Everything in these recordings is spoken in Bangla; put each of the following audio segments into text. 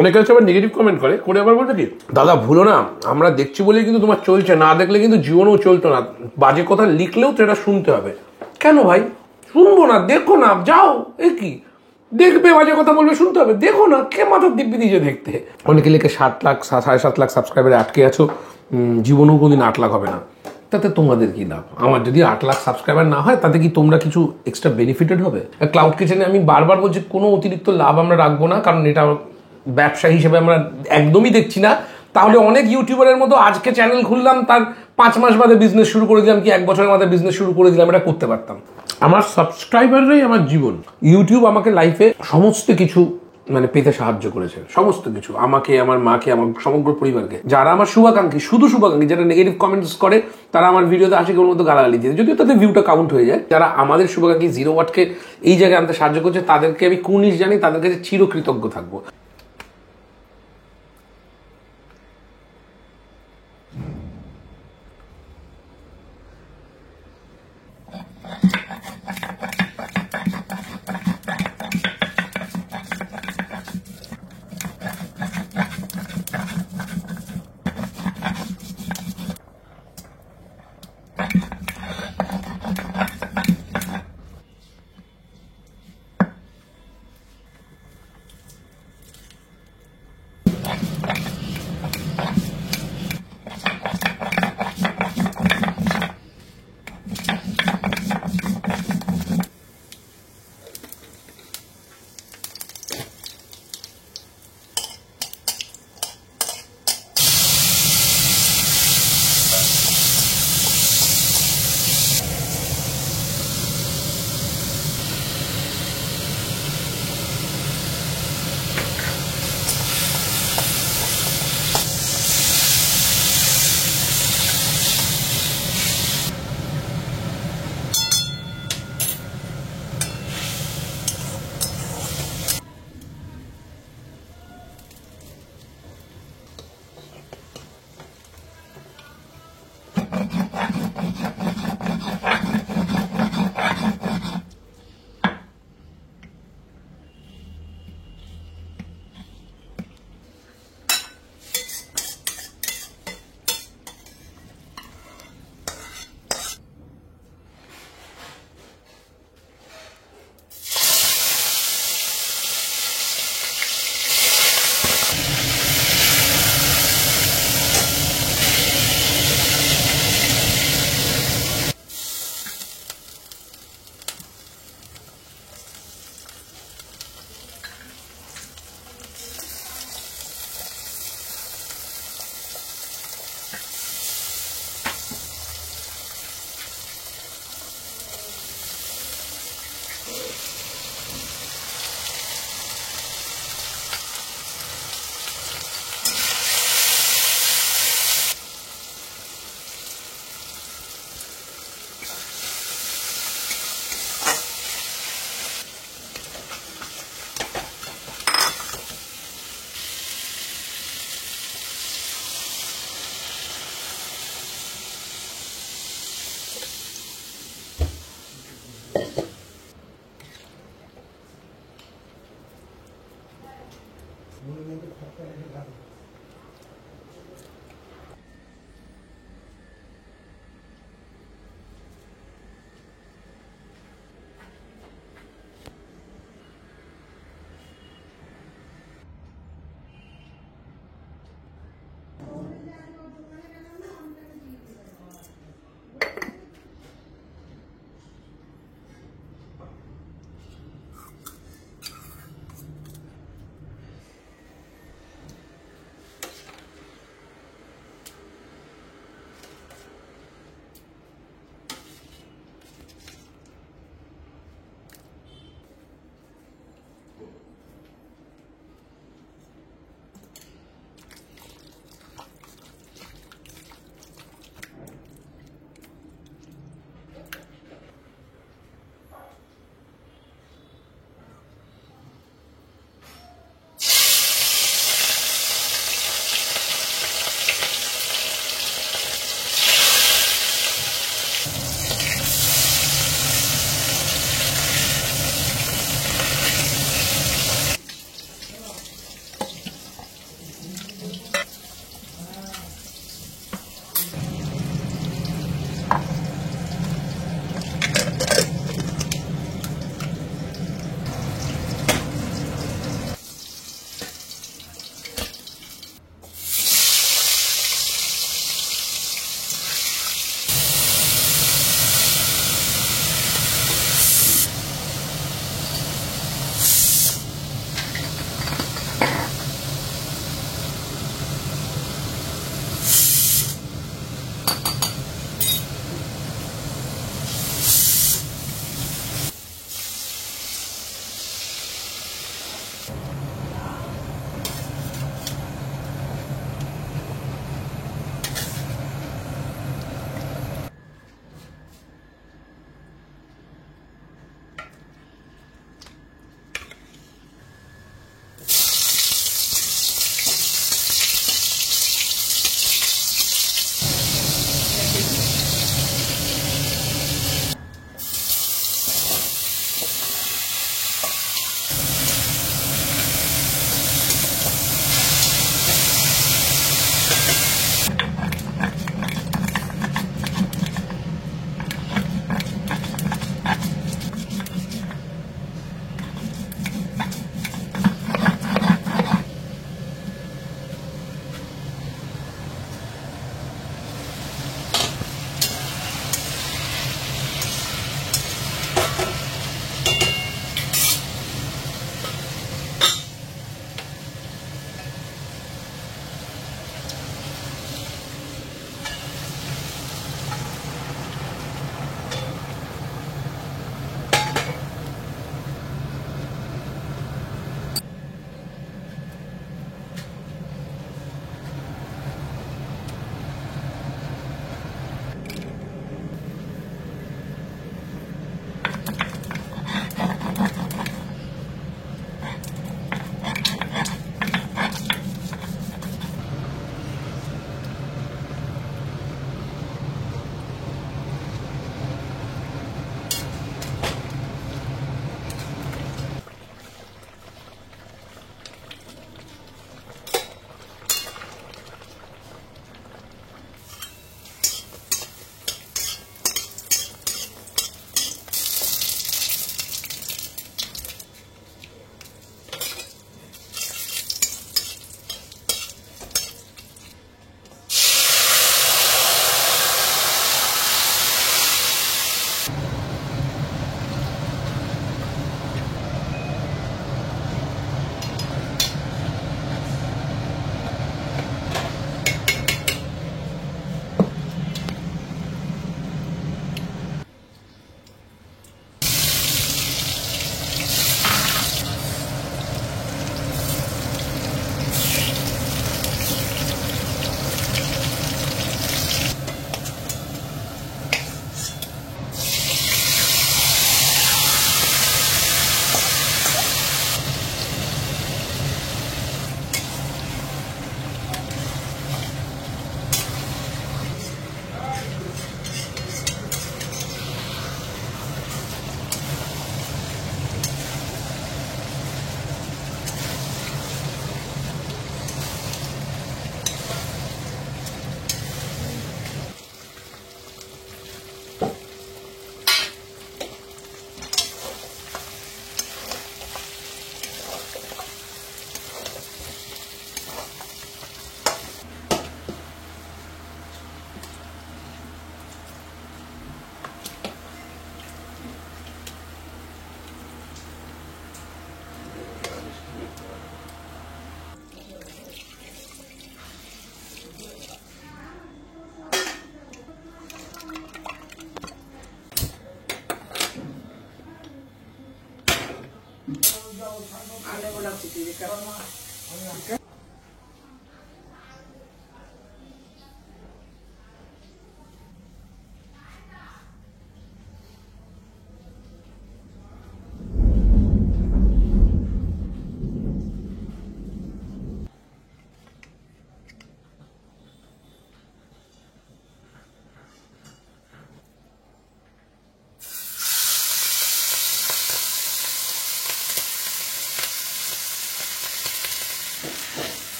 অনেকে হচ্ছে আবার নেগেটিভ কমেন্ট করে আবার বলতে কি দাদা ভুলো না, আমরা দেখছি বলেই কিন্তু তোমার চলছে, না দেখলে কিন্তু জীবনেও চলতো না, বাজে কথা লিখলেও তো এটা শুনতে হবে। কেন ভাই শুনবো না? দেখো না, যাও, এ কি দেখবে, বাজে কথা বলবে, শুনতে হবে, দেখো না, কে মাথার দিব্যি দিয়েছে দেখতে। অনেকে লিখে 7 লাখ 7.5 লাখ সাবস্ক্রাইবারে আটকে আছো, জীবনেও কোনোদিন 8 লাখ হবে না। তাতে তোমাদের কি লাভ? আমার যদি 8 লাখ সাবস্ক্রাইবার না হয় তাতে কি তোমরা কিছু এক্সট্রা বেনিফিটেড হবে? ক্লাউড কিচেনে আমি বারবার বলছি কোনো অতিরিক্ত লাভ আমরা রাখবো না, কারণ এটা ব্যবসা হিসেবে আমরা একদমই দেখছি না। তাহলে অনেক ইউটিউবারের মতো আজকে চ্যানেল খুললাম, তার 5 মাস বাদে বিজনেস শুরু করে দিলাম, কি 1 বছরের মাথায় বিজনেস শুরু করে দিলাম, এটা করতে পারতাম। আমার সাবস্ক্রাইবাররাই আমার জীবন। ইউটিউব আমাকে লাইফে সমস্ত কিছু মানে পেতে সাহায্য করেছে, সমস্ত কিছু, আমাকে, আমার মাকে, আমার সমগ্র পরিবারকে। যারা আমার শুভাকাঙ্ক্ষী, শুধু শুভাকাঙ্ক্ষী, যারা নেগেটিভ কমেন্টস করে তারা আমার ভিডিওতে আশিকের মতো গালাগালি দিয়ে, যদিও তাদের ভিউটা কাউন্ট হয়ে যায়। যারা আমাদের শুভাকাঙ্ক্ষী 0 ওয়াটকে এই জায়গায় আনতে সাহায্য করছে তাদেরকে আমি কুর্নিশ জানি, তাদের কাছে চিরকৃতজ্ঞ থাকবো।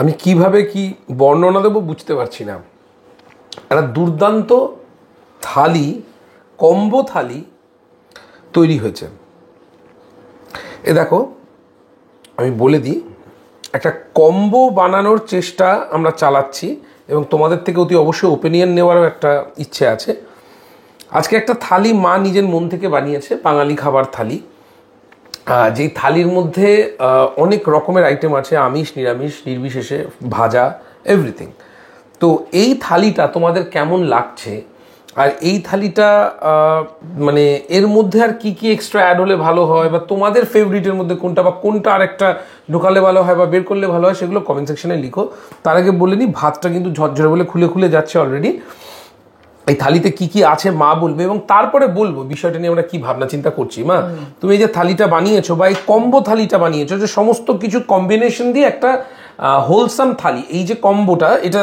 আমি কিভাবে কি বর্ণনা দেবো বুঝতে পারছি না। একটা দুর্দান্ত থালি, কম্বো থালি তৈরি হয়েছে। এ দেখো, আমি বলে দিই, একটা কম্বো বানানোর চেষ্টা আমরা চালাচ্ছি এবং তোমাদের থেকে অতি অবশ্যই ওপিনিয়ন নেওয়ারও একটা ইচ্ছে আছে। আজকে একটা থালি মা নিজের মন থেকে বানিয়েছে, বাঙালি খাবার থালি, যেই থালির মধ্যে অনেক রকমের আইটেম আছে, আমিষ নিরামিষ নির্বিশেষে, ভাজা, এভরিথিং। তো এই থালিটা তোমাদের কেমন লাগছে, আর এই থালিটা মানে এর মধ্যে আর কি কি এক্সট্রা অ্যাড হলে ভালো হয়, বা তোমাদের ফেভারিটের মধ্যে কোনটা, বা কোনটা আরেকটা ঢোকালে ভালো হয় বা বের করলে ভালো হয়, সেগুলো কমেন্ট সেকশনে লিখো। তার আগে বলে নিই, ভাতটা কিন্তু ঝরঝরে বলে খুলে খুলে যাচ্ছে অলরেডি। এই থালিতে কি কি আছে মা বলবে, এবং তারপরে বলবো বিষয়টা নিয়ে আমরা কি ভাবনা চিন্তা করছি। মা, তুমি এই যে থালিটা বানিয়েছো বা এই কম্বো থালিটা বানিয়েছো, যে সমস্ত কিছু কম্বিনেশন দিয়ে একটা হোলসাম থালি, এই যে কম্বোটা, এটা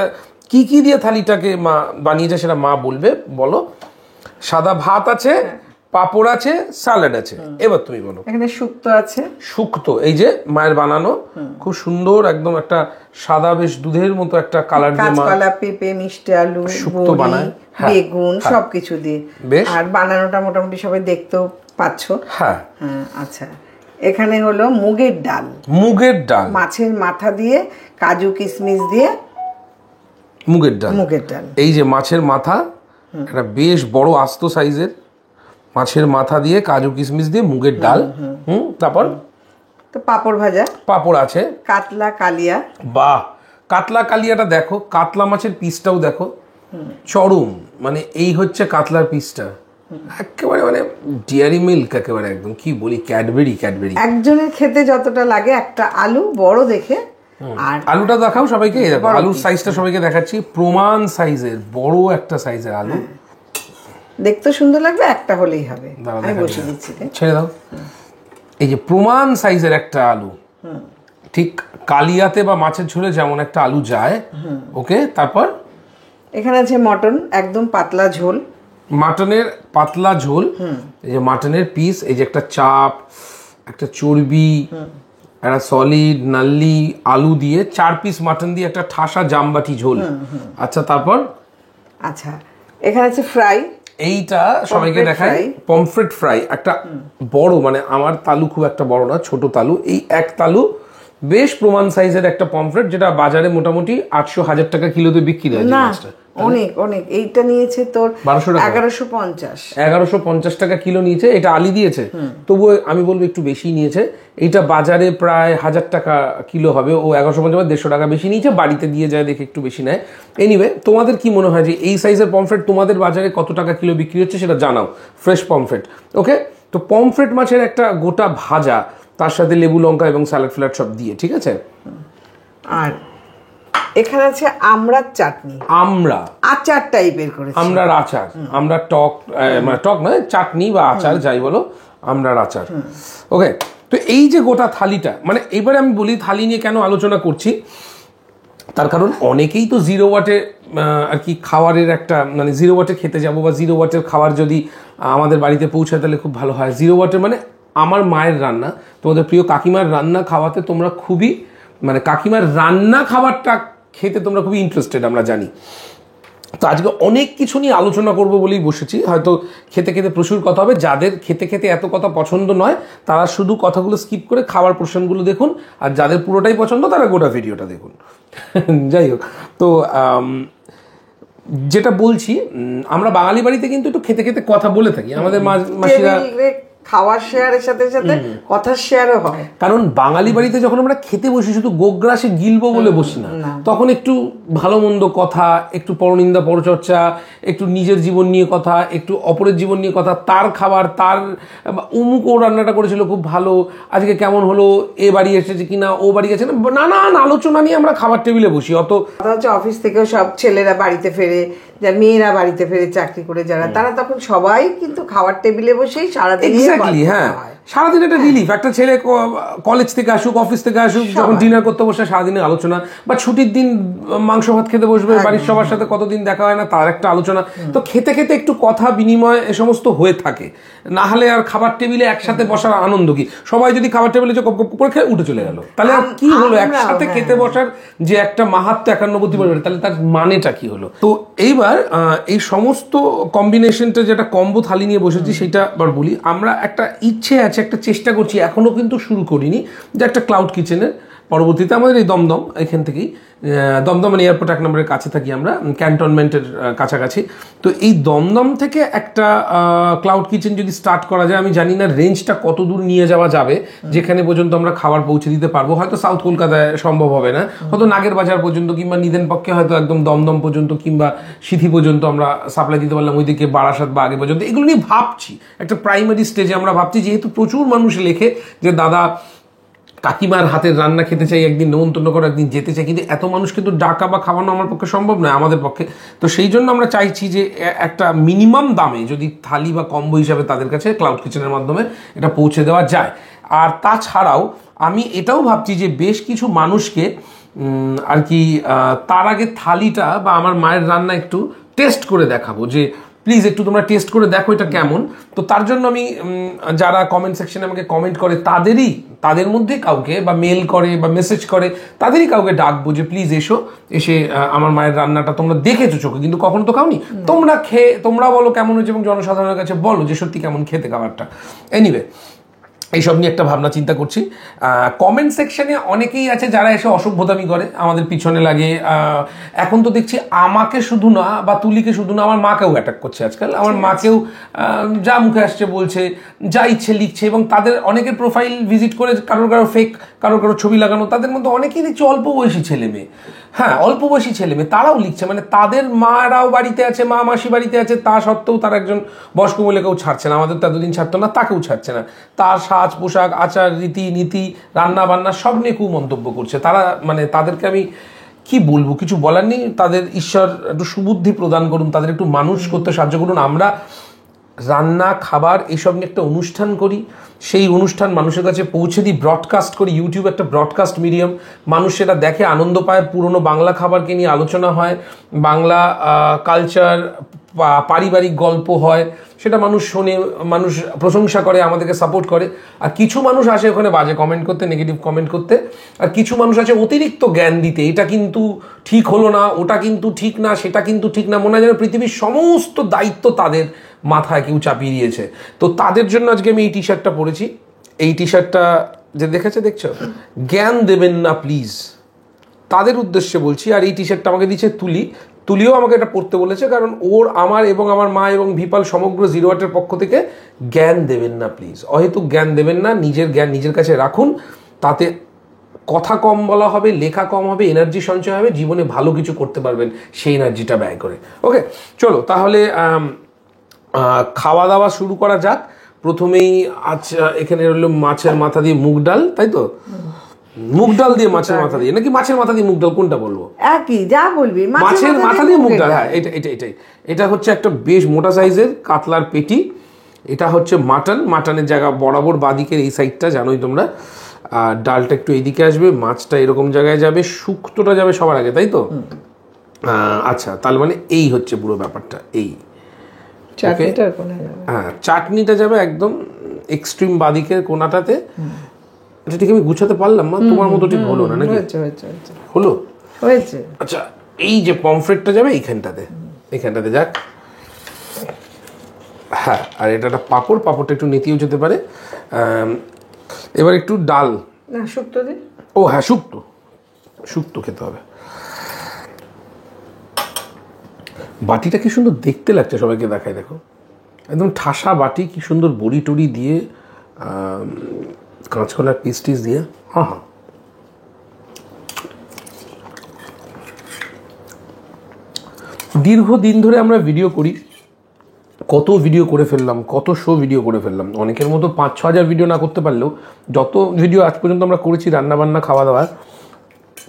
কি কি দিয়ে থালিটাকে মা বানিয়েছে সেটা মা বলবে। বলো। সাদা ভাত আছে, পাঁপড় আছে, স্যালাড আছে, এবার তুমি বলো। এখানে শুক্তো আছে। শুক্তো, এই যে মায়ের বানানো, খুব সুন্দর, একদম একটা সাদা বেশ দুধের মতো একটা কালার দিয়ে মা কাঁচকলা, পেঁপে, মিষ্টি আলু, শুক্তো বানায়, বেগুন, সবকিছু দিয়ে। আর বানানোটা মোটামুটি সবাই দেখতেও পাচ্ছ। হ্যাঁ, আচ্ছা। এখানে হলো মুগের ডাল, মুগের ডাল, মাছের মাথা দিয়ে, কাজু কিশমিশ দিয়ে মুগের ডাল। মুগের ডাল, এই যে মাছের মাথা, একটা বেশ বড় আস্ত সাইজের মাছের মাথা দিয়ে, কাজু কিশমিশ দিয়ে মুগের ডাল। তারপর তো পাঁপড় ভাজা, পাঁপড় আছে, কাতলা কালিয়া। বাহ, কাতলা কালিয়াটা দেখো, কাতলা মাছের পিসটাও দেখো, চরম, মানে এই হচ্ছে কাতলার পিসটা, একেবারে মানে ডেয়ারি মিল্ক, একেবারে একদম কি বলি, ক্যাডবেরি। একজনের খেতে যতটা লাগে, একটা আলু বড় দেখে। আর আলুটা দেখাও সবাইকে, এই দেখো আলুর সাইজটা সবাইকে দেখাচ্ছি, প্রমাণ সাইজের বড় একটা সাইজের আলু। দেখতে সুন্দর লাগবে, একটা হলেই হবে। আমি বসিয়ে দিচ্ছি, ছেড়ে দাও। এই যে প্রমাণ সাইজের একটা আলু, ঠিক কালিয়াতে বা মাছের ঝোলে যেমন একটা আলু যায়, ওকে। তারপর এখানে আছে মটন, একদম পাতলা ঝোল, মাটনের পাতলা ঝোল। এই যে মাটনের পিস, এই যে একটা চাপ, একটা চর্বি, একটা সলিড নাল্লি আলু দিয়ে 4 পিস মাটন দিয়ে একটা ঠাসা জামবাটি ঝোল। আচ্ছা, তারপর আচ্ছা এখানে আছে ফ্রাই, এইটা সবাইকে দেখাই, পমফ্রেট ফ্রাই, একটা বড়, মানে আমার তালু খুব একটা বড় না, ছোট তালু, এই এক তালু বেশ প্রমাণ সাইজের একটা পমফ্রেট, যেটা বাজারে মোটামুটি 800-1000 টাকা কিলোতে বিক্রি হয়। অনেক অনেক, এইটা নিয়েছে তোর 1150 টাকা কিলো নিয়েছে, এটা আলি দিয়েছে, তবুও আমি বলবো একটু বেশি নিয়েছে। এইটা বাজারে প্রায় 1000 টাকা কিলো হবে, ও 1150 150 টাকা বেশি নিয়েছে, বাড়িতে দিয়ে যায় দেখে একটু বেশি নেয়। এনিওয়ে, তোমাদের কি মনে হয় যে এই সাইজের পমফ্রেট তোমাদের বাজারে কত টাকা কিলো বিক্রি হচ্ছে সেটা জানাও, ফ্রেশ পমফ্রেট। ওকে, তো পমফ্রেট মাছের একটা গোটা ভাজা, তার সাথে লেবু লঙ্কা এবং স্যালাড ফ্ল্যাট সব দিয়ে, ঠিক আছে। আর এখানে আছে আমড়ার চাটনি, আমরা আচার টাইপের করেছি, আমরার আচার, আমরা টক, মানে টক নয়, চাটনি বা আচার যাই বলো, আমরার আচার। ওকে, তো এই যে গোটা থালিটা, মানে এবারে আমি বলি থালি নিয়ে কেন আলোচনা করছি, তার কারণ অনেকেই তো 0 ওয়াটে আর কি খাবারের একটা, মানে 0 ওয়াটে খেতে যাবো, বা 0 ওয়াটের খাবার যদি আমাদের বাড়িতে পৌঁছায় তাহলে খুব ভালো হয়। 0 ওয়াটের মানে আমার মায়ের রান্না, তোমাদের প্রিয় কাকিমার রান্না খাওয়াতে তোমরা খুবই, মানে কাকিমার রান্না খাবারটা খেতে তোমরা খুবই ইন্টারেস্টেড, আমরা জানি। তো আজকে অনেক কিছু নিয়ে আলোচনা করবো বলেই বসেছি, হয়তো খেতে খেতে প্রচুর কথা হবে। যাদের খেতে খেতে এত কথা পছন্দ নয়, তারা শুধু কথাগুলো স্কিপ করে খাবার পোর্শনগুলো দেখুন, আর যাদের পুরোটাই পছন্দ তারা গোটা ভিডিওটা দেখুন। যাই হোক, তো যেটা বলছি, আমরা বাঙালি বাড়িতে কিন্তু একটু খেতে খেতে কথা বলে থাকি, আমাদের মাসিরা খাওয়ার শেয়ারের সাথে সাথে কথা শেয়ারও হয়। কারণ বাঙালি বাড়িতে যখন আমরা খেতে বসি, শুধু গোগ্রাসে গিলবো বলে বসি না, তখন একটু ভালো মন্দ কথা, একটু পরনিন্দা পরচর্চা, একটু নিজের জীবন নিয়ে কথা, একটু অপরের জীবন নিয়ে কথা, তার খাবার, তার অমুক ও রান্নাটা করেছিল খুব ভালো, আজকে কেমন হলো, এ বাড়ি এসেছে কিনা, ও বাড়ি গেছে না, নানান আলোচনা নিয়ে আমরা খাবার টেবিলে বসি। অত হচ্ছে অফিস থেকেও সব ছেলেরা বাড়িতে ফেরে, যার মেয়েরা বাড়িতে ফেরে চাকরি করে যারা, তারা তখন সবাই কিন্তু খাবার টেবিলে বসেই সারাদিন, হ্যাঁ, সারাদিন একটা রিলিফ। একটা ছেলে কলেজ থেকে আসুক, অফিস থেকে আসুক, যখন ডিনার করতে বসে সারাদিনের আলোচনা, বা ছুটির দিন মাংস ভাত খেতে বসবে, বাড়ির সবার সাথে কতদিন দেখা হয় না, তার একটা আলোচনা। তো খেতে খেতে একটু কথা বিনিময় এ সমস্ত হয়ে থাকে, না হলে আর খাবার টেবিলে একসাথে বসার আনন্দ কি? সবাই যদি খাবার টেবিলে যে কপ কপ করে খেয়ে উঠে চলে গেল, তাহলে আর কি হলো? একসাথে খেতে বসার যে একটা মাহাত্ম্য 91 পরিবারে, তাহলে তার মানেটা কি হলো? তো এইবার এই সমস্ত কম্বিনেশনটা, যেটা কম্বো থালি নিয়ে বসেছি, সেটা আবার বলি। আমরা একটা ইচ্ছে আছে, একটা চেষ্টা করছি, এখনো কিন্তু শুরু করিনি, যে একটা ক্লাউড কিচেনের পরবর্তীতে আমাদের এই দমদম, এখান থেকেই দমদম মানে এয়ারপোর্ট 1 নম্বরের কাছে থাকি আমরা, ক্যান্টনমেন্টের কাছাকাছি। তো এই দমদম থেকে একটা ক্লাউড কিচেন যদি স্টার্ট করা যায়, আমি জানি না রেঞ্জটা কত দূর নিয়ে যাওয়া যাবে, যেখানে পর্যন্ত আমরা খাবার পৌঁছে দিতে পারবো। হয়তো সাউথ কলকাতায় সম্ভব হবে না, হয়তো নাগের বাজার পর্যন্ত, কিংবা নিদেন পক্ষে হয়তো একদম দমদম পর্যন্ত, কিংবা সিথি পর্যন্ত আমরা সাপ্লাই দিতে পারলাম, ওইদিকে বারাসাত বা আগে পর্যন্ত। এগুলো নিয়ে ভাবছি, একটা প্রাইমারি স্টেজে আমরা ভাবছি, যেহেতু প্রচুর মানুষ লেখে যে দাদা কাকিমার হাতের রান্না খেতে চাই, একদিন নেমন্তন্ন করে একদিন যেতে চাই, কিন্তু এত মানুষ কিন্তু ডাকা বা খাওয়ানো আমার পক্ষে সম্ভব নয়, আমাদের পক্ষে। তো সেই জন্য আমরা চাইছি যে একটা মিনিমাম দামে যদি থালি বা কম্বো হিসাবে তাদের কাছে ক্লাউড কিচেনের মাধ্যমে এটা পৌঁছে দেওয়া যায়। আর তাছাড়াও আমি এটাও ভাবছি যে বেশ কিছু মানুষকে আর কি তার আগে থালিটা বা আমার মায়ের রান্না একটু টেস্ট করে দেখাবো, যে প্লিজ একটু তোমরা টেস্ট করে দেখো এটা কেমন। তো তার জন্য আমি যারা কমেন্ট সেকশনে আমাকে কমেন্ট করে তাদের মধ্যে কাউকে, বা মেল করে বা মেসেজ করে, তাদেরই কাউকে ডাকবো যে প্লিজ এসে আমার মায়ের রান্নাটা তোমরা দেখেছো চোখে, কিন্তু কখনো তো খাওনি, তোমরা বলো কেমন হয়েছে, এবং জনসাধারণের কাছে বলো যে সত্যি কেমন খেতে খাবারটা। এনিওয়ে, এইসব নিয়ে একটা ভাবনা চিন্তা করছি। কমেন্ট সেকশনে অনেকেই আছে যারা এসে অসভ্যতামি করে, আমাদের পিছনে লাগে। এখন তো দেখছি আমাকে শুধু না, বা তুলিকে শুধু না, আমার মাকেও অ্যাটাক করছে আজকাল। আমার মাকেও যা মুখে আসছে বলছে, যা ইচ্ছে লিখছে, এবং তাদের অনেকের প্রোফাইল ভিজিট করে কারোর ফেক, কারোর ছবি লাগানো। তাদের মধ্যে অনেকেই দেখছি অল্প বয়সী ছেলে মেয়ে। হ্যাঁ অল্প বয়সী ছেলে মেয়ে তারাও লিখছে, মানে তাদের মারাও বাড়িতে আছে, মা মাসি বাড়িতে আছে, তা সত্ত্বেও তারা একজন বয়স্ক মহিলাকেও ছাড়ছে না, আমাদের তো এতদিন ছাড়তো না, তাকেও ছাড়ছে না, তার সাজ পোশাক আচার রীতি নীতি রান্না বান্না সব নিয়ে খুব মন্তব্য করছে তারা। মানে তাদেরকে আমি কি বলবো, কিছু বলার নেই। তাদের ঈশ্বর একটু সুবুদ্ধি প্রদান করুন, তাদের একটু মানুষ করতে সাহায্য করুন। আমরা রান্না খাবার এইসব নিয়ে একটা অনুষ্ঠান করি, সেই অনুষ্ঠান মানুষের কাছে পৌঁছে দিই, ব্রডকাস্ট করি। ইউটিউব একটা ব্রডকাস্ট মিডিয়াম, মানুষ সেটা দেখে আনন্দ পায়, পুরনো বাংলা খাবারকে নিয়ে আলোচনা হয়, বাংলা কালচার পারিবারিক গল্প হয়, সেটা মানুষ শোনে, মানুষ প্রশংসা করে, আমাদেরকে সাপোর্ট করে। আর কিছু মানুষ আসে ওখানে বাজে কমেন্ট করতে, নেগেটিভ কমেন্ট করতে, আর কিছু মানুষ আছে অতিরিক্ত জ্ঞান দিতে, এটা কিন্তু ঠিক হলো না, ওটা কিন্তু ঠিক না, সেটা কিন্তু ঠিক না, মনে হয় যেন পৃথিবীর সমস্ত দায়িত্ব তাদের মাথায় কেউ চাপিয়ে দিয়েছে। তো তাদের জন্য আজকে আমি এই টি শার্টটা পরেছি। এই টি শার্টটা যে দেখছো, জ্ঞান দেবেন না প্লিজ, তাদের উদ্দেশ্যে বলছি। আর এই টি শার্টটা আমাকে দিচ্ছে তুলিও আমাকে এটা পড়তে বলেছে, কারণ ওর আমার এবং আমার মা এবং ভিপাল সমগ্র জিরো ওয়াটের পক্ষ থেকে জ্ঞান দেবেন না প্লিজ, অহেতুক জ্ঞান দেবেন না, নিজের জ্ঞান নিজের কাছে রাখুন, তাতে কথা কম বলা হবে, লেখা কম হবে, এনার্জি সঞ্চয় হবে, জীবনে ভালো কিছু করতে পারবেন সেই এনার্জিটা ব্যয় করে। ওকে চলো তাহলে খাওয়া দাওয়া শুরু করা যাক। প্রথমেই আচ্ছা এখানে রইল মাছের মাথা দিয়ে মুগ ডাল, তাই তো? মুগ ডাল দিয়ে মাছের মাথা দিয়ে, নাকি মাছের মাথা দিয়ে মুগ ডাল, কোনটা বলবো? একই, যা বলবি। মাছের মাথা দিয়ে মুগ ডাল, হ্যাঁ এটাই। এটা হচ্ছে একটা বেশ মোটা সাইজের কাতলার পেটি। এটা হচ্ছে মাটনের জায়গা বরাবর বাদিকের এই সাইডটা, জানোই তোমরা। আর ডালটা একটু এইদিকে আসবে, মাছটা এরকম জায়গায় যাবে, শুক্তোটা যাবে সবার আগে, তাই তো? আচ্ছা, তার মানে এই হচ্ছে পুরো ব্যাপারটা। এই হ্যাঁ, চাটনিটা যাবে একদম এক্সট্রিম বাদিকের কোনাটাতে। এটা ঠিক আমি গুছাতে পারলাম না, তোমার মতো ঠিক হলো না নাকি? হলো, হয়েছে। আচ্ছা, এই যে পমফ্রেটটা যাবে এইখানটাতে যাক। হ্যাঁ, আর এটা একটা পাঁপড়টা একটু নেতিয়েও যেতে পারে। এবার একটু ডাল, না শুক্তো দে। ও হ্যাঁ, শুক্তো খেতে হবে। বাটিটা কি সুন্দর দেখতে লাগছে, সবাইকে দেখাই, দেখো একদম ঠাসা বাটি, কি সুন্দর বড়ি টড়ি দিয়ে, কাঁচকলার পিস দিয়ে। হ্যাঁ, দীর্ঘদিন ধরে আমরা ভিডিও করি, কত ভিডিও করে ফেললাম, কত শো ভিডিও করে ফেললাম। অনেকের মতো 5-6 হাজার ভিডিও না করতে পারলেও যত ভিডিও আজ পর্যন্ত আমরা করেছি রান্নাবান্না খাওয়া দাওয়া,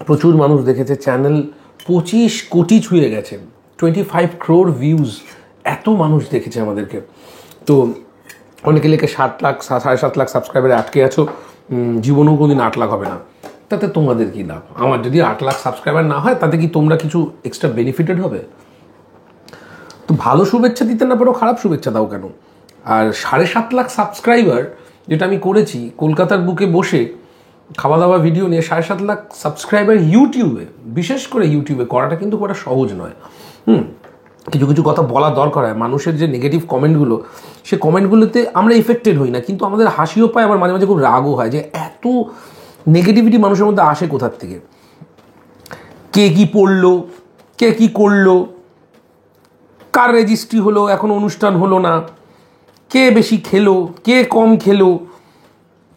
প্রচুর মানুষ দেখেছে। চ্যানেল 25 কোটি ছুঁয়ে গেছে, 25 crore ভিউজ, এত মানুষ দেখেছে আমাদেরকে। তো অনেকে লেখে 7 লাখ 7.5 লাখ সাবস্ক্রাইবারে আটকে আছো, জীবনেও কোনোদিন 8 লাখ হবে না। তাতে তোমাদের কি লাভ? আমার যদি 8 লাখ সাবস্ক্রাইবার না হয়, তাতে কি তোমরা কিছু এক্সট্রা বেনিফিটেড হবে? তো ভালো শুভেচ্ছা দিতে না পারো, খারাপ শুভেচ্ছা দাও কেন? আর 7.5 লাখ সাবস্ক্রাইবার যেটা আমি করেছি কলকাতার বুকে বসে খাওয়া দাওয়া ভিডিও নিয়ে, 7.5 লাখ সাবস্ক্রাইবার ইউটিউবে, বিশেষ করে ইউটিউবে করাটা কিন্তু করা সহজ নয়। কিছু কিছু কথা বলা দরকার হয়। মানুষের যে নেগেটিভ কমেন্টগুলো, সে কমেন্টগুলোতে আমরা এফেক্টেড হই না, কিন্তু আমাদের হাসিও পায়, আবার মাঝে মাঝে খুব রাগও হয় যে এত নেগেটিভিটি মানুষের মধ্যে আসে কোথার থেকে। কে কি পড়লো, কে কি করলো, কার রেজিস্ট্রি হলো, এখন অনুষ্ঠান হলো না, কে বেশি খেলো, কে কম খেলো,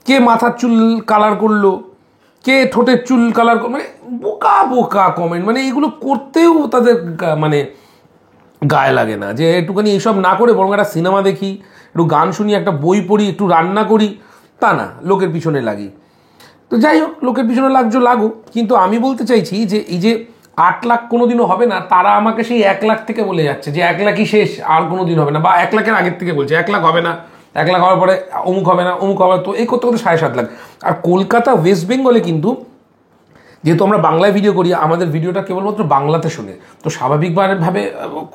কে মাথার চুল কালার করলো, কে ঠোঁটের চুল কালার, মানে বোকা কমেন্ট। মানে এগুলো করতেও তাদের মানে গায়ে লাগে না, যে একটুখানি এইসব না করে বরং একটা সিনেমা দেখি, একটু গান শুনি, একটা বই পড়ি, একটু রান্না করি, তা না, লোকের পিছনে লাগি। তো যাই হোক, লোকের পিছনে লাগুক, কিন্তু আমি বলতে চাইছি যে এই যে 8 লাখ কোনোদিনও হবে না, তারা আমাকে সেই 1 লাখ থেকে বলে যাচ্ছে যে 1 লাখই শেষ, আর কোনোদিন হবে না, বা 1 লাখের আগের থেকে বলছে 1 লাখ হবে না, 1 লাখ হওয়ার পরে অমুক হবে না, অমুক হবে। তো এই করতে করতে 7.5 লাখ। আর কলকাতা ওয়েস্ট বেঙ্গলে কিন্তু, যেহেতু আমরা বাংলায় ভিডিও করি, আমাদের ভিডিওটা কেবলমাত্র বাংলাতে শোনে, তো স্বাভাবিকভাবে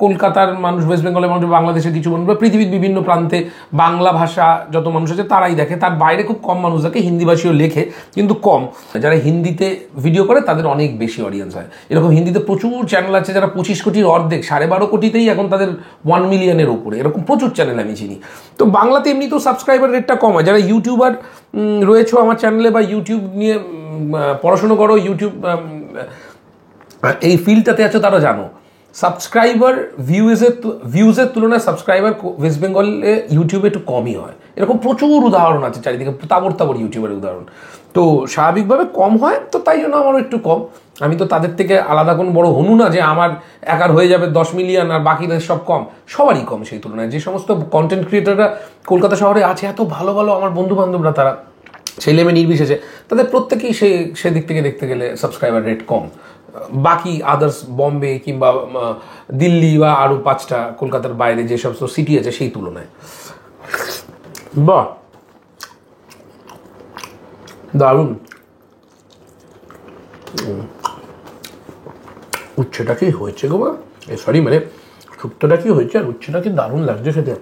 কলকাতার মানুষ, ওয়েস্ট বেঙ্গলের মানুষ, বাংলাদেশের কিছু মানুষ, বা পৃথিবীর বিভিন্ন প্রান্তে বাংলা ভাষা যত মানুষ আছে তারাই দেখে। তার বাইরে খুব কম মানুষ দেখে, হিন্দিভাষীও লেখে কিন্তু কম। যারা হিন্দিতে ভিডিও করে তাদের অনেক বেশি অডিয়েন্স হয়। এরকম হিন্দিতে প্রচুর চ্যানেল আছে যারা 25 কোটির অর্ধেক, 12.5 কোটিতেই এখন তাদের 1 মিলিয়নের ওপরে, এরকম প্রচুর চ্যানেল আমি চিনি। তো বাংলাতে এমনিতেও সাবস্ক্রাইবার রেটটা কম হয়। যারা ইউটিউবার রয়েছে আমার চ্যানেলে, বা ইউটিউব নিয়ে পড়াশুনো করো, ইউটিউব এই ফিল্ডটাতে আছো, তারা জানো সাবস্ক্রাইবার ভিউজের তুলনায় সাবস্ক্রাইবার ওয়েস্ট বেঙ্গলে ইউটিউবে একটু কমই হয়। এরকম প্রচুর উদাহরণ আছে চারিদিকে, তাবড় ইউটিউবের উদাহরণ। তো স্বাভাবিকভাবে কম হয়, তো তাই জন্য আমারও একটু কম। আমি তো তাদের থেকে আলাদা কোনো বড় হনু না যে আমার একার হয়ে যাবে 10 মিলিয়ন আর বাকিদের সব কম, সবারই কম সেই তুলনায়। যে সমস্ত কন্টেন্ট ক্রিয়েটাররা কলকাতা শহরে আছে, এত ভালো ভালো আমার বন্ধু বান্ধবরা, তারা ছেলে মেয়ে নির্বিশেষে, তাদের প্রত্যেকেই সেদিক থেকে দেখতে গেলে সাবস্ক্রাইবার রেট কম বাকি আদার্স বম্বে কিংবা দিল্লি বা আরও 5টা কলকাতার বাইরে যে সমস্ত সিটি আছে সেই তুলনায়। বাহ, দারুণ। উচ্ছেটা কি হয়েছে গো, সরি মানে শুক্তোটা কি হয়েছে, আর উচ্ছেটা কি দারুণ লাগছে খেতে।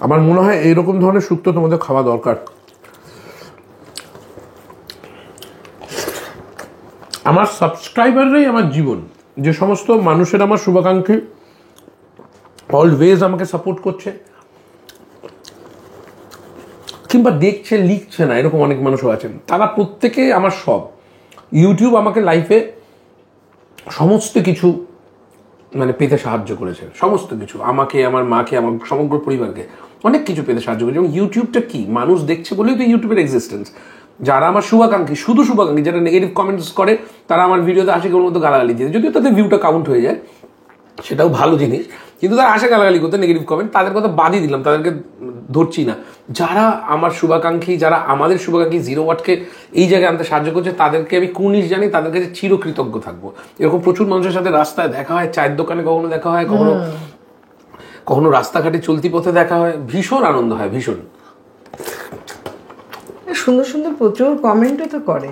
আমার মনে হয় এইরকম ধরনের শুক্তো তোমাদের খাওয়া দরকার। আমার সাবস্ক্রাইবাররাই আমার জীবন। যে সমস্ত মানুষের আমার শুভাকাঙ্ক্ষী, অলওয়েজ আমাকে সাপোর্ট করছে, কিংবা দেখছে লিখছে না, এরকম অনেক মানুষও আছেন, তারা প্রত্যেকে আমার সব। ইউটিউব আমাকে লাইফে সমস্ত কিছু মানে পেতে সাহায্য করেছে, সমস্ত কিছু, আমাকে, আমার মাকে, আমার সমগ্র পরিবারকে অনেক কিছু পেতে সাহায্য করেছে। এবং ইউটিউবটা কি, মানুষ দেখছে বলেই তো ইউটিউবের এক্সিস্টেন্স। যারা আমার শুভাকাঙ্ক্ষী, শুধু শুভাকাঙ্ক্ষী, যারা নেগেটিভ কমেন্টস করে, তারা আমার ভিডিওতে আশিকের মতো গালাগালি দিয়ে, যদিও তাদের ভিউটা কাউন্ট হয়ে যায়, সেটাও ভালো জিনিস, কিন্তু তারা আশা গালাগালি করতে, নেগেটিভ কমেন্ট, তাদের কথা বাদই দিলাম, তাদেরকে ধরছি না। যারা আমার শুভাকাঙ্ক্ষী, যারা আমাদের শুভাকাঙ্ক্ষী 0 ওয়াটকে এই জায়গায় আনতে সাহায্য করছে, তাদেরকে আমি কুর্নিশ জানি, তাদের কাছে চিরকৃতজ্ঞ থাকবো। এরকম প্রচুর মানুষের সাথে রাস্তায় দেখা হয়, চায়ের দোকানে কখনো দেখা হয়, কখনো রাস্তাঘাটে চলতি পথে দেখা হয়, ভীষণ আনন্দ হয়, ভীষণ সুন্দর সুন্দর প্রচুর কমেন্টও তো করে,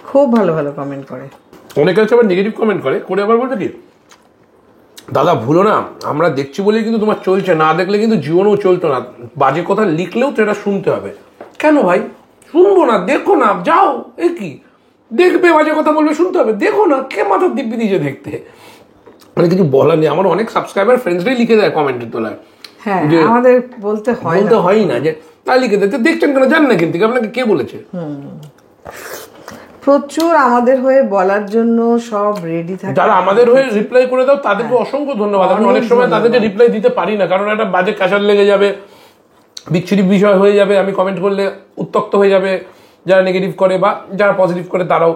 খুব ভালো ভালো কমেন্ট করে। অনেকে হচ্ছে আবার নেগেটিভ কমেন্ট করে আবার বলতে কি, দাদা ভুলো না, আমরা দেখছি বলেই কিন্তু তোমার চলছে, না দেখলে কিন্তু জীবনেও চলতো না, বাজে কথা লিখলেও তো এটা শুনতে হবে। কেন ভাই শুনবো না? দেখো না, যাও, এ কি দেখবে, বাজে কথা বলবে, শুনতে হবে, দেখো না, কে মাথার দিব্যি দিয়েছে দেখতে, মানে কিছু বলার নেই। আমার অনেক সাবস্ক্রাইবার ফ্রেন্ডসরাই লিখে দেয় কমেন্টের তোলায়, হ্যাঁ আমাদের বলতে হয় না যে তাই লিখে দেয়, দেখছেন কেন, জান না কিন্তু আপনাকে কে বলেছে। প্রচুর আমাদের হয়ে বলার জন্য সব রেডি থাকে, যারা আমাদের হয়ে রিপ্লাই করে দাও তাদেরকে অসংখ্য ধন্যবাদ। আমি অনেক সময় তাদেরকে রিপ্লাই দিতে পারি না, কারণ একটা বাজে কাঁচার লেগে যাবে, বিচ্ছিরি বিষয় হয়ে যাবে, আমি কমেন্ট করলে উত্তক্ত হয়ে যাবে যারা নেগেটিভ করে, বা যারা পজিটিভ করে তারাও।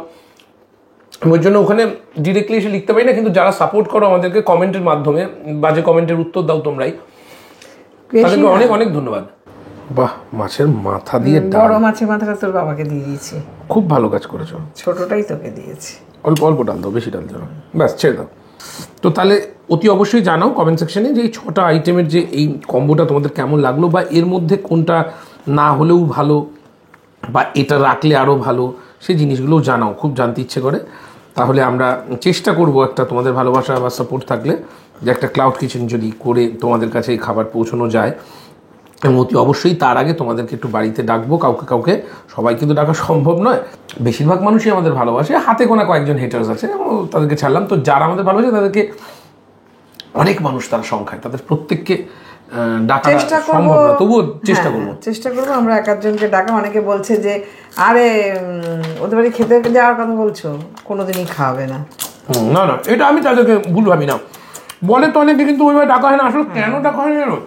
ওই জন্য ওখানে ডিরেক্টলি এসে লিখতে পারি না, কিন্তু যারা সাপোর্ট করো আমাদেরকে কমেন্টের মাধ্যমে, বাজে কমেন্টের উত্তর দাও তোমরাই, তাদেরকে অনেক অনেক ধন্যবাদ। বাহ, মাছের মাথা দিয়ে বড় মাছের মাথাটা তোর বাবাকে দিয়ে দিয়েছি, খুব ভালো কাজ করেছো। ছোটটাই তোকে দিয়েছি, অল্প অল্প ডাল দাও, বেশি ডাল দাও, ব্যাস ছেড়ে দাও। তো তাহলে অতি অবশ্যই জানাও কমেন্ট সেকশনে যে এই 6টা আইটেমের যে এই কম্বোটা তোমাদের কেমন লাগলো, বা এর মধ্যে কোনটা না হলেও ভালো, বা এটা রাখলে আরও ভালো, সেই জিনিসগুলোও জানাও, খুব জানতে ইচ্ছে করে। তাহলে আমরা চেষ্টা করব একটা তোমাদের ভালোবাসা বা সাপোর্ট থাকলে যে একটা ক্লাউড কিচেন যদি করে তোমাদের কাছে এই খাবার পৌঁছানো যায়। এবং অতি অবশ্যই তার আগে তোমাদেরকে একটু বাড়িতে ডাকবো, কাউকে, সবাই কিন্তু ডাকা সম্ভব নয়, বেশিরভাগ মানুষই আমাদের ভালোবাসে, হাতে গোনা কয়েকজন হেটার্স আছে, তাদেরকে ছাড়লাম। তো যারা আমাদের ভালোবাসে তাদেরকে, অনেক মানুষ তার সংখ্যায়, তাদের প্রত্যেককে ডাকা সম্ভব না, তবুও চেষ্টা করবো আমরা এক একজনকে ডাকা। অনেকে বলছে যে আরে ওদের বাড়ি খেতে যাওয়ার কথা বলছো, কোনোদিনই খাওয়াবে না। না না, এটা আমি তাদেরকে ভুল ভাবি না, বলে তো অনেকে, কিন্তু ওইভাবে ডাকা হয় না। আসলে কেন ডাকা হয় না জানো?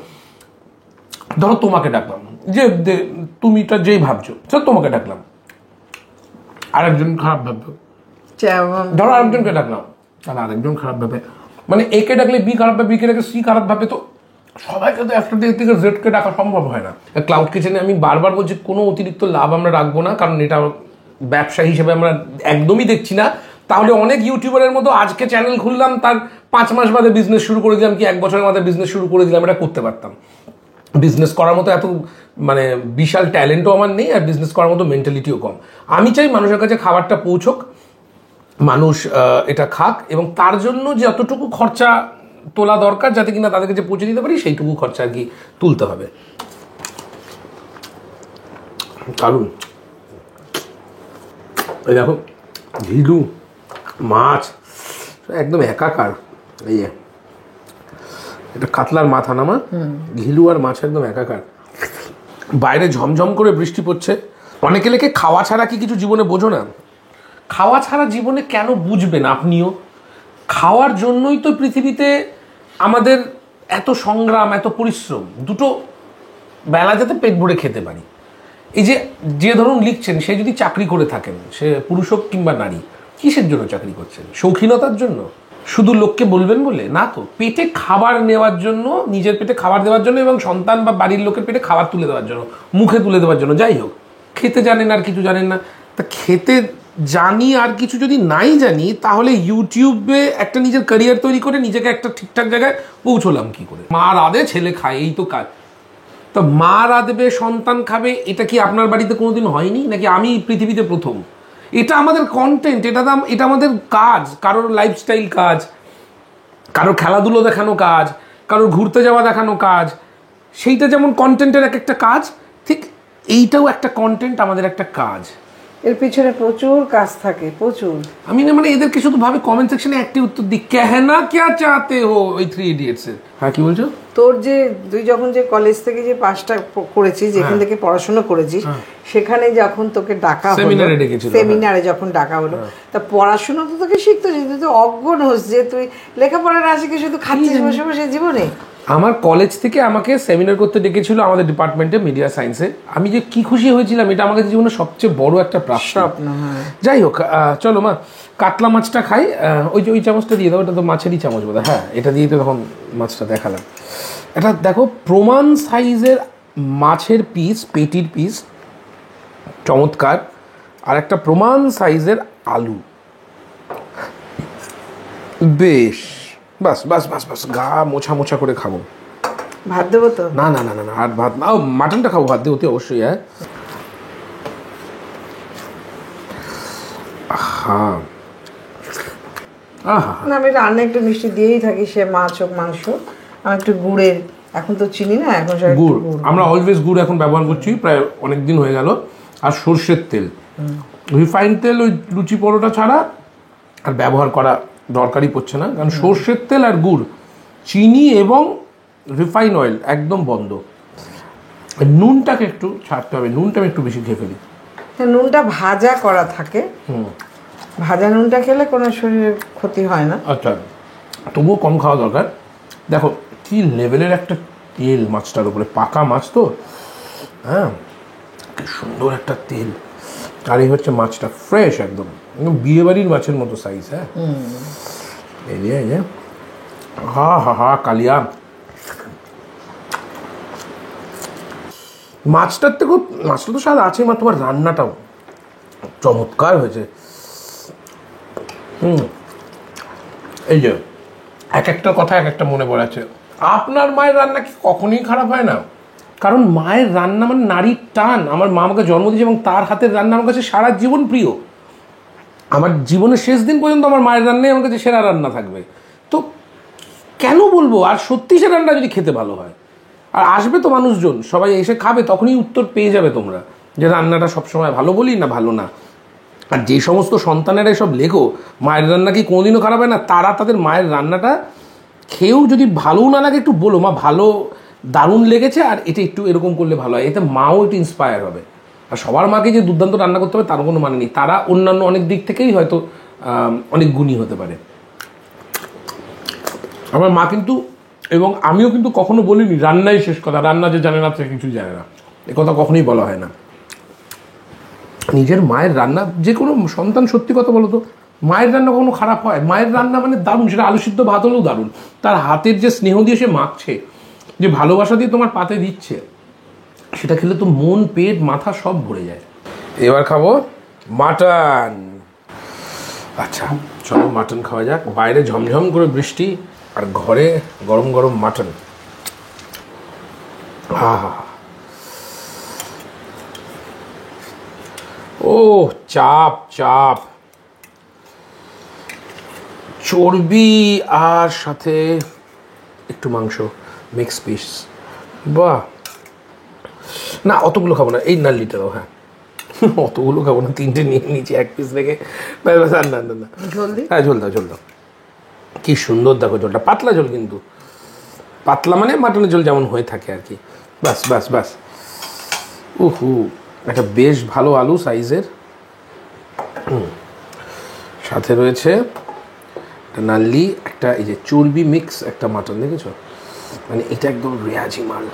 ধরো তোমাকে ডাকলাম, যে তুমিটা যেই ভাবছো, স্যার তোমাকে ডাকলাম, আরেকজন খারাপ ভাববে, ধরো আরেকজনকে ডাকলাম, তাহলে আরেকজন খারাপ ভাবে, মানে একে ডাকলে বি খারাপ ভাবে, বিকে ডাকলে সি খারাপ ভাবে, তো সবাইকে তো একটা দিক থেকে জেডকে ডাকা সম্ভব হয় না। ক্লাউড কিচেনে আমি বারবার বলছি, কোনো অতিরিক্ত লাভ আমরা রাখবো না, কারণ এটা ব্যবসা হিসেবে আমরা একদমই দেখছি না। তাহলে অনেক ইউটিউবারের মতো আজকে চ্যানেল খুললাম, তার 5 মাস বাদে বিজনেস শুরু করে দিলাম, কি 1 বছরের মাথায় বিজনেস শুরু করে দিলাম, এটা করতে পারতাম। বিজনেস করার মতো এত মানে বিশাল ট্যালেন্টও আমার নেই, আর বিজনেস করার মতো মেন্টালিটিও কম। আমি চাই মানুষের কাছে খাবারটা পৌঁছক, মানুষ এটা খাক, এবং তার জন্য যে যতটুকু খরচা তোলা দরকার যাতে কিনা তাদের কাছে পৌঁছে দিতে পারি, সেইটুকু খরচা আর কি তুলতে হবে। কারণ এই দেখো, ঘিলু মাছ একদম একাকার, এই এটা কাতলার মাথা নামা, ঘিলু আর মাছ একদম একাকার। বাইরে ঝমঝম করে বৃষ্টি পড়ছে। অনেকে লেখে খাওয়া ছাড়া কি কিছু জীবনে বোঝো না? খাওয়া ছাড়া জীবনে কেন বুঝবেন আপনিও? খাওয়ার জন্যই তো পৃথিবীতে আমাদের এত সংগ্রাম, এত পরিশ্রম, দুটো বেলা যাতে পেট ভরে খেতে পারি। এই যে যে ধরুন লিখছেন, সে যদি চাকরি করে থাকেন, সে পুরুষ হোক কিংবা নারী, কিসের জন্য চাকরি করছেন? শৌখিনতার জন্য? শুধু লোককে বলবেন বলে? না তো, পেটে খাবার নেওয়ার জন্য, নিজের পেটে খাবার দেওয়ার জন্য এবং সন্তান বা বাড়ির লোকের পেটে খাবার তুলে দেওয়ার জন্য, মুখে তুলে দেওয়ার জন্য। যাই হোক, খেতে জানেন আর কিছু জানেন না। তা খেতে জানি আর কিছু যদি নাই জানি, তাহলে ইউটিউবে একটা নিজের ক্যারিয়ার তৈরি করে নিজেকে একটা ঠিকঠাক জায়গায় পৌঁছলাম কি করে? মা রাঁধে, ছেলে খায়, এই তো কাজ। তো মা রাঁধবে, সন্তান খাবে, এটা কি আপনার বাড়িতে কোনোদিন হয়নি? নাকি আমি পৃথিবীতে প্রথম? এটা আমাদের কন্টেন্ট, এটা আমাদের কাজ। কারোর লাইফস্টাইল কাজ, কারোর খেলাধুলো দেখানো কাজ, কারোর ঘুরতে যাওয়া দেখানো কাজ। সেইটা যেমন কন্টেন্টের এক একটা কাজ, ঠিক এইটাও একটা কন্টেন্ট, আমাদের একটা কাজ। এর পিছনে প্রচুর কাজ থাকে, প্রচুর। আমি না মানে এদেরকে শুধু ভাবে কমেন্ট সেকশনে একটি উত্তর দিই, কেহনা क्या চাতে হো, ওই 3 ইডিয়টস এর। হ্যাঁ, কি বলছো? তোর যে তুই যখন যে কলেজ থেকে যে পাসটা করেছিস, যেখান থেকে পড়াশোনা করেছিস, সেখানে যখন তোকে ডাকা হলো, সেমিনারে ডেকেছিল, সেমিনারে যখন ডাকা হলো, তা পড়াশোনা তো তোকে শিখতে হচ্ছে। তুই তো অজ্ঞ হোস যে তুই লেখাপড়া না শিখে শুধু খাচ্ছিস বসে বসে জীবনে। আমার কলেজ থেকে আমাকে সেমিনার করতে ডেকেছিল আমাদের ডিপার্টমেন্টে, মিডিয়া সায়েন্সে। আমি যে কি খুশি হয়েছিলাম, এটা আমার কাছে জীবনের সবচেয়ে বড় একটা স্বপ্ন। যাই হোক, চলো মা, কাতলা মাছটা খাই। ওই চামচটা দিয়ে দাও, ওটা তো মাছেরই চামচ বোধ হয়। হ্যাঁ, এটা দিয়েই তো তখন মাছটা দেখালাম। এটা দেখো, প্রমাণ সাইজের মাছের পিস, পেটির পিস, চমৎকার। আর একটা প্রমাণ সাইজের আলু, বেশ। বাস বাস বাস বাস, গা মোছা মোছা করে খাবো। ভাত দেবো তো? না না না না না, আর ভাত না, মাটনটা খাবো, ভাত দিয়ে অতি অবশ্যই। হ্যাঁ, হ্যাঁ, না, আমি রান্না একটু মিষ্টি দিয়েই থাকি, সে মাছ হোক মাংস। আমি একটু গুড়ের, এখন তো চিনি না, এখন সব গুড়, আমরা অলওয়েজ গুড় এখন ব্যবহার করছি, প্রায় অনেক দিন হয়ে গেল। আর সর্ষের তেল, রিফাইন্ড তেল ওই লুচি পরোটা ছাড়া আর ব্যবহার করা দরকারই পড়ছে না, কারণ সর্ষের তেল আর গুড়, চিনি এবং রিফাইন অয়েল একদম বন্ধ। নুনটাকে একটু ছাড়তে হবে, নুনটা আমি একটু বেশি খেয়ে ফেলি। নুনটা ভাজা করা থাকে, ভাজা নুনটা খেলে কোনো শরীরের ক্ষতি হয় না। আচ্ছা, তবুও কম খাওয়া দরকার। দেখো কি লেভেলের একটা তেল মাছটার উপরে, পাকা মাছ তো। হ্যাঁ, কি সুন্দর একটা তেল। আর এই হচ্ছে মাছটা, ফ্রেশ একদম, বিয়েবাড়ির মাছের মতো সাইজ। হ্যাঁ, এই যে হা হা হা কালিয়া। মাছটার থেকে, মাছটা তো স্বাদ আছে, মা তোমার রান্নাটাও চমৎকার হয়েছে। এই যে এক একটা কথা এক একটা মনে পড়েছে। আপনার মায়ের রান্না কি কখনোই খারাপ হয় না? কারণ মায়ের রান্না মানে নারীর টান। আমার মা আমাকে জন্ম দিয়েছে এবং তার হাতের রান্না আমার কাছে সারা জীবন প্রিয়। আমার জীবনের শেষ দিন পর্যন্ত আমার মায়ের রান্নাই আমার কাছে সেরা রান্না থাকবে। তো কেন বলবো? আর সত্যি সে রান্না যদি খেতে ভালো হয়, আর আসবে তো মানুষজন, সবাই এসে খাবে, তখনই উত্তর পেয়ে যাবে তোমরা যে রান্নাটা সবসময় ভালো বলি না ভালো না। আর যে সমস্ত সন্তানেরা এসব লেখো মায়ের রান্না কি কোনোদিনও খারাপ হয় না, তারা তাদের মায়ের রান্নাটা খেয়েও যদি ভালোও না লাগে একটু বলো, মা ভালো, দারুণ লেগেছে, আর এটা একটু এরকম করলে ভালো হয়। এতে মাও একটু ইন্সপায়ার হবে। আর সবার মাকে যে দুর্দান্ত রান্না করতে হবে তার কোনো মানে নেই, তারা অন্যান্য অনেক দিক থেকেই হয়তো অনেক গুণী হতে পারে। আমার মা কিন্তু, এবং আমিও কিন্তু কখনো বলিনি রান্নাই শেষ কথা, রান্না যে জানে না সে কিছুই জানে না, এ কথা কখনোই বলা হয় না। নিজের মায়ের রান্না, যে কোনো সন্তান, সত্যি কথা বলো তো, মায়ের রান্না কখনো খারাপ হয়? মায়ের রান্না মানে দারুণ, সেটা আলু সিদ্ধ ভাত হলেও দারুণ। তার হাতের যে স্নেহ দিয়ে সে মাখছে, যে ভালোবাসা দিয়ে তোমার পাতে দিচ্ছে, সেটা খেলে তো মন, পেট, মাথা সব ভরে যায়। এবার খাবো মাটন। আচ্ছা চলো মাটন খাওয়া যাক। বাইরে ঝমঝম করে বৃষ্টি, আর ঘরে গরম গরম মাটন। আহা, ও চাপ চাপ, চর্বি আর সাথে একটু মাংস, মিক্স পিস। বাহ, না অতগুলো খাবো না, এই নাল্লিটা দাও। হ্যাঁ, অতগুলো খাবো না, 3টে নিয়ে নিয়েছি, 1 পিস রেখে। না না না, হ্যাঁ ঝোল দাও, ঝোল দাও। কি সুন্দর দেখো ঝোলটা, পাতলা ঝোল কিন্তু, পাতলা মানে মাটনের ঝোল যেমন হয়ে থাকে আর কি। বাস বাস বাস। উহু, একটা বেশ ভালো আলু সাইজের, সাথে রয়েছে একটা নাল্লি, একটা এই যে চর্বি মিক্স একটা মাটন, দেখেছো? মানে এটা একদম রেয়াজি মাল।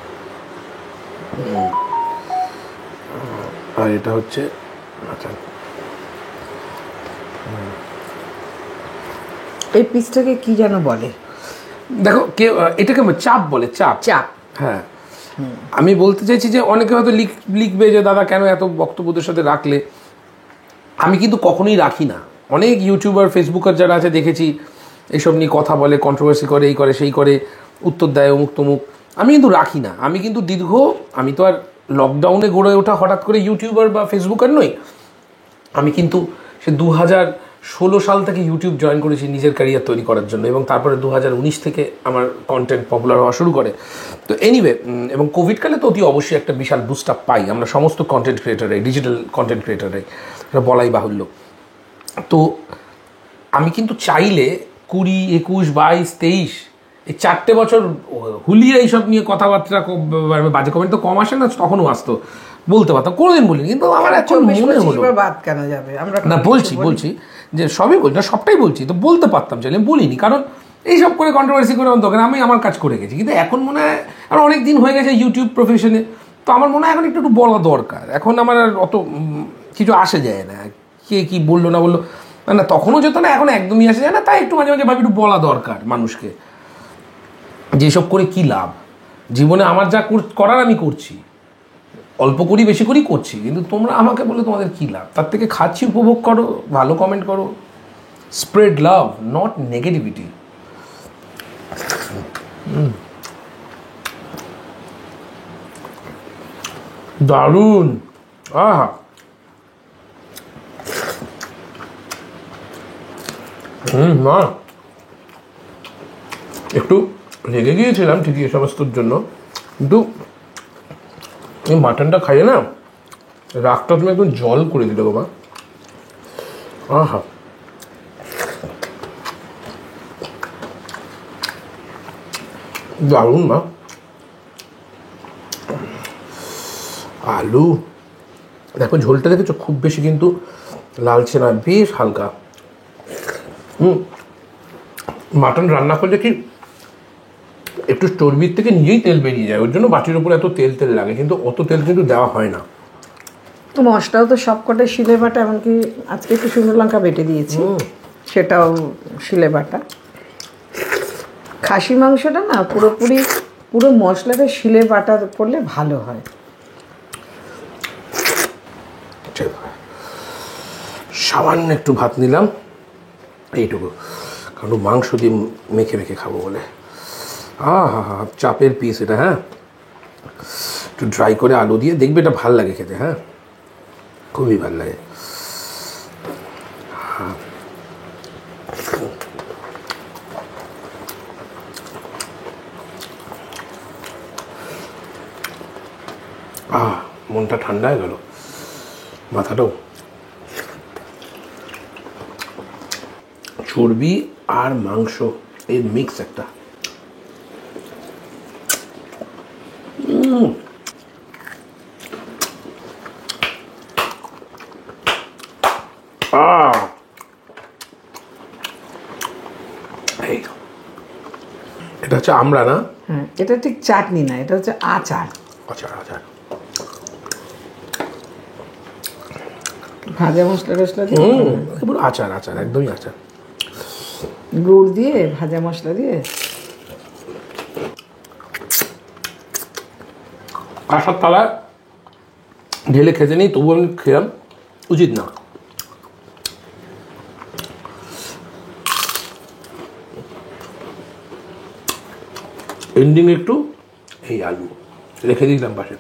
আর এটা হচ্ছে আচ্ছা, এই পিসটাকে কি যেন বলে, দেখো কেউ এটাকে চাপ বলে, চাপ। চাপ। হ্যাঁ, আমি বলতে চাইছি যে অনেকে হয়তো লিখবে যে দাদা কেন এত বক্তব্যদের সাথে রাখলে। আমি কিন্তু কখনোই রাখি না। অনেক ইউটিউবার ফেসবুকার যারা আছে দেখেছি এইসব নিয়ে কথা বলে, কন্ট্রোভার্সি করে, এই করে সেই করে, উত্তর দেয় অমুক তমুক। আমি কিন্তু রাখি না। আমি কিন্তু আমি তো আর লকডাউনে গড়ে ওঠা হঠাৎ করে ইউটিউবার বা ফেসবুকার নই। আমি কিন্তু সে 2016 সাল থেকে ইউটিউব জয়েন করেছি নিজের ক্যারিয়ার তৈরি করার জন্য, এবং তারপরে 2019 থেকে আমার কন্টেন্ট পপুলার হওয়া শুরু করে। তো এনিওয়ে, এবং কোভিডকালে তো অতি অবশ্যই একটা বিশাল বুস্ট আপ পাই আমরা সমস্ত কন্টেন্ট ক্রিয়েটাররাই, ডিজিটাল কন্টেন্ট ক্রিয়েটাররাই, এটা বলাই বাহুল্য। তো আমি কিন্তু চাইলে 20, 21, 22, 23 এই 4টে বছর হুলিয়ে এইসব নিয়ে কথাবার্তা, বাজে কমেন্ট তো কম আসে না, তখনও আসতো, বলতে পারতাম, কোনোদিন বলিনি। কিন্তু আমার এখন মনে হলো বাদ কেন যাবে, আমরা না বলছি যে সবই বলছি না, সবটাই বলছি, তো বলতে পারতাম চাইলে, বলিনি, কারণ এইসব করে কন্ট্রোভার্সি করে আমার দরকার, আমি আমার কাজ করে গেছি। কিন্তু এখন মনে হয় আর অনেক দিন হয়ে গেছে ইউটিউব প্রফেশনে, তো আমার মনে হয় এখন একটু বলা দরকার। এখন আমার আর অত কিছু আসে যায় না, কে কি বললো না বললো, না তখনও যেত না, এখন একদমই আসে যায় না। তাই একটু মাঝে মাঝে ভাবি একটু বলা দরকার মানুষকে, যেসব করে কি লাভ। জীবনে আমার যা করার আমি করছি, অল্প করি বেশি করি করছি, কিন্তু তোমরা আমাকে বলে তোমাদের কী লাভ? তার থেকে খাচ্ছি, উপভোগ করো, ভালো কমেন্ট করো, স্প্রেড লাভ, নট নেগেটিভিটি। দারুণ, আহা, মা একটু রেগে গিয়েছিলাম ঠিকই এ সমস্তর জন্য, কিন্তু এই মাটনটা খাইয়ে না রাগটা তুমি একদম জল করে দিলে বাবা। আহা, দারুণ মা। আলু দেখো, ঝোলটা দেখেছো খুব বেশি কিন্তু লালচে না, বেশ হালকা। মাটন রান্না করলে কি একটু চর্বির থেকে নিজেই তেল বেরিয়ে যায়, ওর জন্য বাটির উপর এত তেল তেল লাগে, কিন্তু অত তেল কিন্তু দেওয়া হয় না। তো মশলাও তো সব কটা শিলে বাটা, এমনকি আজকে একটু শুকনো লঙ্কা বেটে দিয়েছি, সেটাও শিলে বাটা। খাসি মাংসটা না পুরো মশলাটা শিলে বাটা করলে ভালো হয়। সামান্য একটু ভাত নিলাম, এইটুকু, কারণ মাংস দিয়ে মেখে মেখে খাবো বলে। হা চাপের পিস এটা। হ্যাঁ, একটু ড্রাই করে আলু দিয়ে দেখবে, এটা ভাল লাগে খেতে। হ্যাঁ, খুবই ভাল লাগে। মনটা ঠান্ডা হয়ে গেল, মাথাটাও। চর্বি আর মাংস এর মিক্স একটা, এটা হচ্ছে আমরা না, এটা ঠিক চাটনি না, এটা হচ্ছে আচার। আচার আচার, ভাজা মশলা টসলা পুরো আচার আচার, একদমই আচার, গুড় দিয়ে ভাজা মশলা দিয়ে। আসার তালা ঢেলে খেতে নেই, তবু আমি খেলাম, উচিত না। এন্ডিং একটু এই আলু রেখে দিলাম পাশে।